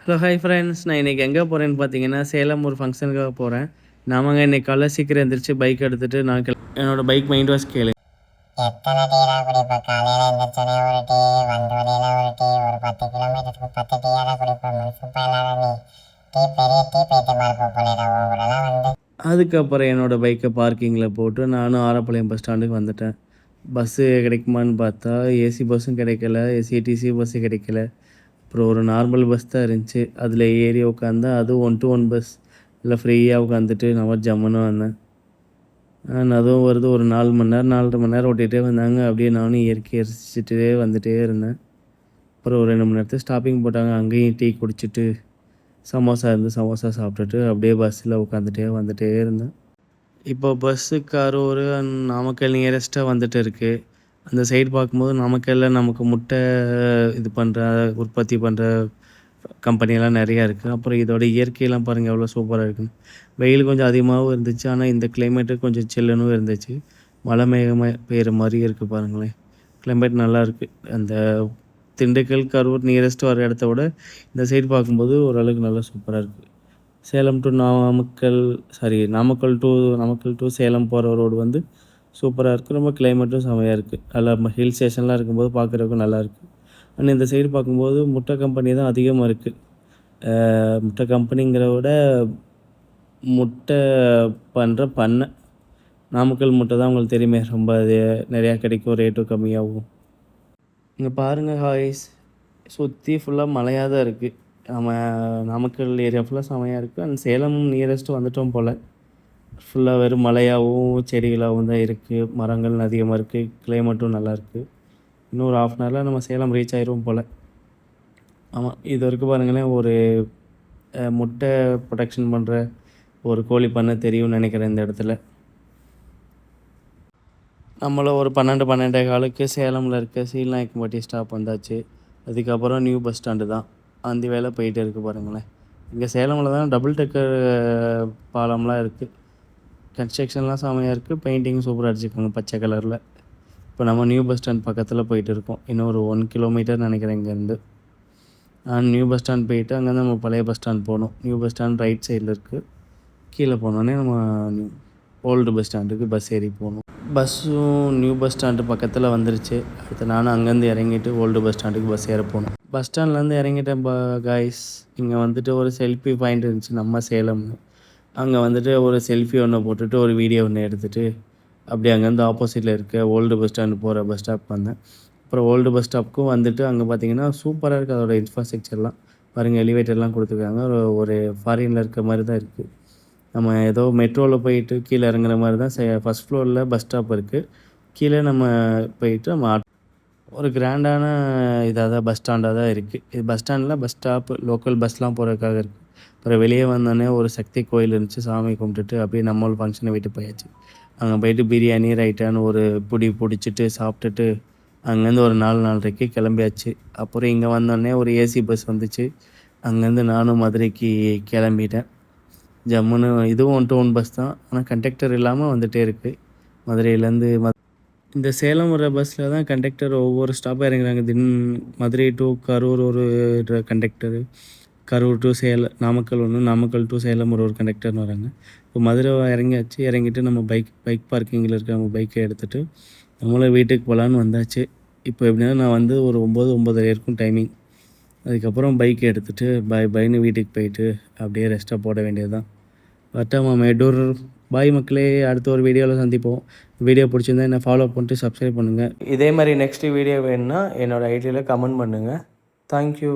Hello hi friends. நான் இன்றைக்கி எங்கே போகிறேன்னு பார்த்தீங்கன்னா, சேலம் ஒரு ஃபங்க்ஷனுக்காக போகிறேன். நாமங்க இன்றைக்கி காலைல சீக்கிரம் எழுந்திரிச்சு பைக் எடுத்துகிட்டு நான் என்னோடய பைக் மைண்ட் வாஷ் கேளு. எத்தனை டீடா குடிப்பேன்? காலையில் எழுந்திரிச்சோடனே ஒரு டீ, வந்த வழியில் ஒரு டீ, ஒரு 10 கிலோமீட்டருக்கு 10 டீயாக தான் குடிப்பேன். மனுஷப்பா எல்லாரும் டீ பெரிய டீ பைத்தியமாக இருப்போம் போலேடா உங்களெல்லாம் அதுக்கப்புறம் என்னோடய பைக்கை பார்க்கிங்கில் போட்டு நானும் ஆரப்பாளையம் பஸ் ஸ்டாண்டுக்கு வந்துட்டேன். பஸ்ஸு கிடைக்குமான்னு பார்த்தா ஏசி பஸ்ஸும் கிடைக்கல, எஸ்இடிசி பஸ்ஸு கிடைக்கல. அப்புறம் ஒரு நார்மல் பஸ் தான் இருந்துச்சு. அதில் ஏறி உட்காந்தா அதுவும் 1 to 1 பஸ். இல்லை ஃப்ரீயாக உட்காந்துட்டு நான் ஜம்முன்னு வந்தேன். அதுவும் வருது ஒரு 4 மணி நேரம் 4.5 மணி நேரம் ஓட்டிகிட்டே வந்தாங்க. அப்படியே நானும் இயற்கையை ரசிச்சுட்டே வந்துகிட்டே இருந்தேன். அப்புறம் ஒரு 2 மணி நேரத்துக்கு ஸ்டாப்பிங் போட்டாங்க. அங்கேயும் டீ குடிச்சிட்டு சமோசா சமோசா சாப்பிட்டுட்டு அப்படியே பஸ்ஸில் உட்காந்துட்டே வந்துகிட்டே இருந்தேன். இப்போ பஸ்ஸு கரூர் நாமக்கல் நியரஸ்ட்டாக வந்துட்டு இருக்குது. அந்த சைடு பார்க்கும்போது நாமக்கல்லில் நமக்கு முட்டை இது பண்ணுற உற்பத்தி பண்ணுற கம்பெனியெல்லாம் நிறையா இருக்குது. அப்புறம் இதோட இயற்கையெல்லாம் பாருங்கள் எவ்வளோ சூப்பராக இருக்குன்னு. வெயில் கொஞ்சம் அதிகமாகவும் இருந்துச்சு. ஆனால் இந்த கிளைமேட்டு கொஞ்சம் சில்லுன்னு இருந்துச்சு. மழை மேகமாக பெய்கிற மாதிரி இருக்குது பாருங்களேன். கிளைமேட் நல்லாயிருக்கு. அந்த திண்டுக்கல் கரூர் நியரஸ்ட்டு வர இடத்த விட இந்த சைடு பார்க்கும்போது ஓரளவுக்கு நல்லா சூப்பராக இருக்குது. சேலம் டு நாமக்கல் டு சேலம் போகிற ரோடு வந்து சூப்பராக இருக்குது. ரொம்ப கிளைமேட்டும் செமையாக இருக்குது. நல்லா ஹில் ஸ்டேஷன்லாம் இருக்கும்போது பார்க்குறதுக்கும் நல்லாயிருக்கு. ஆனால் இந்த சைடு பார்க்கும்போது முட்டை கம்பெனி தான் அதிகமாக இருக்குது. முட்டை கம்பெனிங்கிறத விட முட்டை பண்ணுற பண்ணை. நாமக்கல் முட்டை தான் உங்களுக்கு தெரியுமே, ரொம்ப அது நிறையா கிடைக்கும், ரேட்டும் கம்மியாகும். இங்கே பாருங்கள் ஹாய்ஸ், சுற்றி ஃபுல்லாக மலையாக தான் இருக்குது. நம்ம நாமக்கல் ஏரியா ஃபுல்லாக செமையாக இருக்குது. அண்ட் சேலம் நியரஸ்ட்டு வந்துட்டோம் போல். ஃபுல்லாக வெறும் மலையாகவும் செடிகளாகவும் தான் இருக்குது. மரங்கள் அதிகமாக இருக்குது. கிளைமேட்டும் நல்லாயிருக்கு. இன்னும் ஒரு 1/2 ஹவரில் நம்ம சேலம் ரீச் ஆயிடுவோம் போல். ஆமாம், இது வரைக்கும் பாருங்களேன், ஒரு முட்டை ப்ரொடக்ஷன் பண்ணுற ஒரு கோழி பண்ணை தெரியும்னு நினைக்கிறேன் இந்த இடத்துல. நம்மள ஒரு 12-12:15 சேலமில் இருக்க சீல்நாயக்கம்பட்டி ஸ்டாப் வந்தாச்சு. அதுக்கப்புறம் நியூ பஸ் ஸ்டாண்டு தான். அந்த வேலை போயிட்டு இருக்குது பாருங்களேன். இங்கே சேலமில் தான் டபுள் டெக்கர் பாலம்லாம் இருக்குது. கன்ஸ்ட்ரக்ஷன்லாம் செமையாக இருக்குது. பெயிண்டிங் சூப்பராக அடிச்சிருக்காங்க பச்சை கலரில். இப்போ நம்ம நியூ பஸ் ஸ்டாண்ட் பக்கத்தில் போயிட்டு இருக்கோம். இன்னும் ஒரு 1 கிலோமீட்டர் நினைக்கிறேன் இங்கேருந்து. நியூ பஸ் ஸ்டாண்ட் போயிட்டு அங்கேருந்து நம்ம பழைய பஸ் ஸ்டாண்ட் போகணும். நியூ பஸ் ஸ்டாண்ட் ரைட் சைடில் இருக்குது. கீழே போனோடனே நம்ம ஓல்டு பஸ் ஸ்டாண்டுக்கு பஸ் ஏறி போகணும். பஸ்ஸும் நியூ பஸ் ஸ்டாண்டு பக்கத்தில் வந்துருச்சு. அடுத்து நானும் அங்கேருந்து இறங்கிட்டு ஓல்டு பஸ் ஸ்டாண்டுக்கு பஸ் ஏற போகணும். பஸ் ஸ்டாண்ட்லேருந்து இறங்கிட்டேன் காய்ஸ். இங்கே வந்துட்டு ஒரு செல்ஃபி பாயிண்ட் இருந்துச்சு நம்ம சேலம்னு. அங்கே வந்துட்டு ஒரு செல்ஃபி ஒன்று போட்டுட்டு ஒரு வீடியோ ஒன்று எடுத்துகிட்டு அப்படியே அங்கேருந்து ஆப்போசிட்டில் இருக்க ஓல்டு பஸ் ஸ்டாண்டு போகிற பஸ் ஸ்டாப் வந்தேன். அப்புறம் ஓல்டு பஸ் ஸ்டாப்புக்கும் வந்துட்டு அங்கே பார்த்திங்கன்னா சூப்பராக இருக்குது. அதோடய இன்ஃப்ராஸ்ட்ரக்சர்லாம் பாருங்கள், எலிவேட்டர்லாம் கொடுத்துருக்காங்க. ஒரு ஃபாரினில் இருக்க மாதிரி தான் இருக்குது. நம்ம ஏதோ மெட்ரோவில் போயிட்டு கீழே இறங்குற மாதிரி தான் ஃபஸ்ட் ஃப்ளோரில் பஸ் ஸ்டாப் இருக்குது. கீழே நம்ம போயிட்டு நம்ம ஒரு கிராண்டான இதாக தான் பஸ் ஸ்டாண்டாக தான் இருக்குது. இது பஸ் ஸ்டாண்டில் பஸ் ஸ்டாப்பு லோக்கல் பஸ்லாம் போகிறதுக்காக இருக்குது. அப்புறம் வெளியே வந்தோடனே ஒரு சக்தி கோயில் இருந்துச்சு. சாமி கும்பிட்டுட்டு அப்படியே நம்ம ஒரு ஃபங்க்ஷனை வீட்டு போயாச்சு. அங்கே போயிட்டு பிரியாணி ரைட்டான ஒரு பிடிச்சிட்டு சாப்பிட்டுட்டு அங்கேருந்து ஒரு 4:30க்கு கிளம்பியாச்சு. அப்புறம் இங்கே வந்தோடனே ஒரு ஏசி பஸ் வந்துச்சு. அங்கேருந்து நானும் மதுரைக்கு கிளம்பிட்டேன். ஜம்முன்னு இதுவும் 1 to 1 பஸ் தான். ஆனால் கண்டக்டர் இல்லாமல் வந்துகிட்டே இருக்குது. மதுரையிலேருந்து இந்த சேலம் வர பஸ்ஸில் தான் கண்டக்டர் ஒவ்வொரு ஸ்டாப்பாக இறங்குறாங்க. மதுரை டு கரூர் ஒரு கண்டக்டரு, கரூர் டு நாமக்கல் ஒன்று, நாமக்கல் டு சேலம் ஒரு கண்டக்டர்னு வராங்க. இப்போ மதுரை இறங்கியாச்சு. இறங்கிட்டு நம்ம பைக் பார்க்கிங்கில் இருக்க நம்ம பைக்கை எடுத்துகிட்டு நம்மளும் வீட்டுக்கு போகலான்னு வந்தாச்சு. இப்போ எப்படின்னா நான் வந்து ஒரு 9-9:30 இருக்கும் டைமிங். அதுக்கப்புறம் பைக்கை எடுத்துகிட்டு பைன்னு வீட்டுக்கு போயிட்டு அப்படியே ரெஸ்ட்டாக போட வேண்டியது தான். வட்டமா மேடூர். பாய் மக்களே, அடுத்த ஒரு வீடியோவில் சந்திப்போம். வீடியோ பிடிச்சிருந்தா என்னை ஃபாலோ பண்ணிட்டு சப்ஸ்கிரைப் பண்ணுங்கள். இதே மாதிரி நெக்ஸ்ட்டு வீடியோ வேணுன்னா என்னோடய ஐடியில் கமெண்ட் பண்ணுங்கள். தேங்க்யூ.